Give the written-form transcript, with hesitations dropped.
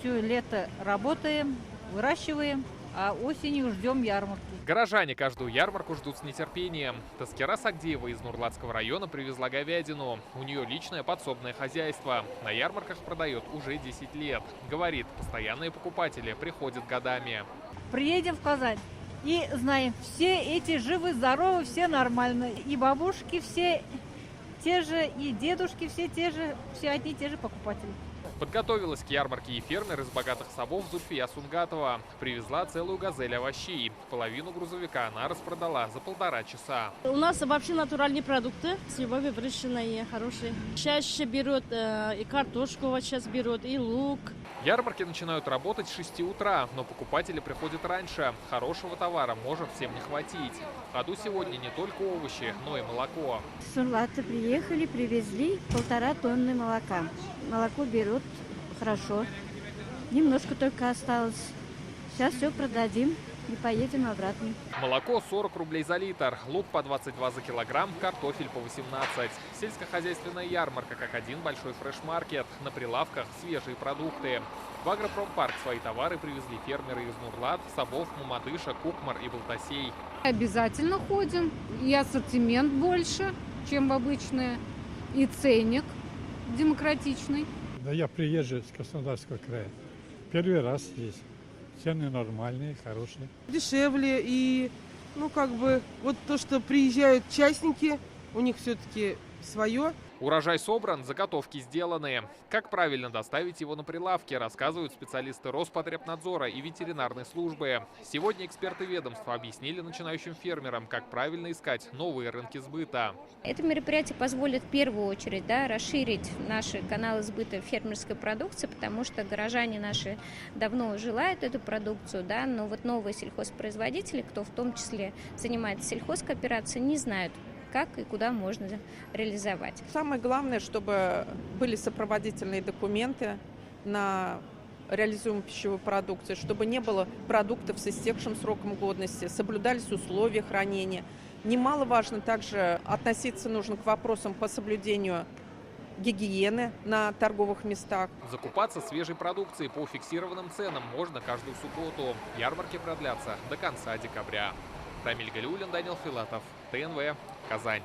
все лето работаем, выращиваем, а осенью ждем ярмарки. Горожане каждую ярмарку ждут с нетерпением. Таскира Сагдеева из Нурлатского района привезла говядину. У нее личное подсобное хозяйство. На ярмарках продает уже 10 лет. Говорит, постоянные покупатели приходят годами. Приедем в Казань и знаем, все эти живы, здоровы, все нормально. И бабушки все те же, и дедушки все те же, все одни и те же покупатели. Подготовилась к ярмарке и фермер из богатых собов Зульфия Сунгатова. Привезла целую газель овощей. Половину грузовика она распродала за 1,5 часа. У нас вообще натуральные продукты, с любовью выращенные, хорошие. Чаще берут и картошку вот сейчас берут, и лук. Ярмарки начинают работать с 6 утра, но покупатели приходят раньше. Хорошего товара может всем не хватить. В ходу сегодня не только овощи, но и молоко. С Нурлата приехали, привезли 1,5 тонны молока. Молоко берут хорошо. Немножко только осталось. Сейчас все продадим и поедем обратно. Молоко 40 рублей за литр, лук по 22 за килограмм, картофель по 18. Сельскохозяйственная ярмарка как один большой фреш-маркет. На прилавках свежие продукты. В агропромпарк свои товары привезли фермеры из Нурлат, Собов, Мамадыша, Кукмар и Балтасей. Обязательно ходим. И ассортимент больше, чем в обычное, и ценник демократичный. Да я приезжий с Краснодарского края. Первый раз здесь. Цены нормальные, хорошие. Дешевле и, вот то, что приезжают частники, у них все-таки свое. Урожай собран, заготовки сделаны. Как правильно доставить его на прилавки, рассказывают специалисты Роспотребнадзора и ветеринарной службы. Сегодня эксперты ведомства объяснили начинающим фермерам, как правильно искать новые рынки сбыта. Это мероприятие позволит в первую очередь расширить наши каналы сбыта фермерской продукции, потому что горожане наши давно желают эту продукцию, но вот новые сельхозпроизводители, кто в том числе занимается сельхозкооперацией, не знают, как и куда можно реализовать. Самое главное, чтобы были сопроводительные документы на реализуемую пищевую продукцию, чтобы не было продуктов с истекшим сроком годности, соблюдались условия хранения. Немаловажно также относиться нужно к вопросам по соблюдению гигиены на торговых местах. Закупаться свежей продукцией по фиксированным ценам можно каждую субботу. Ярмарки продлятся до конца декабря. Рамиль Галиуллин, Данил Филатов, ТНВ, Казань.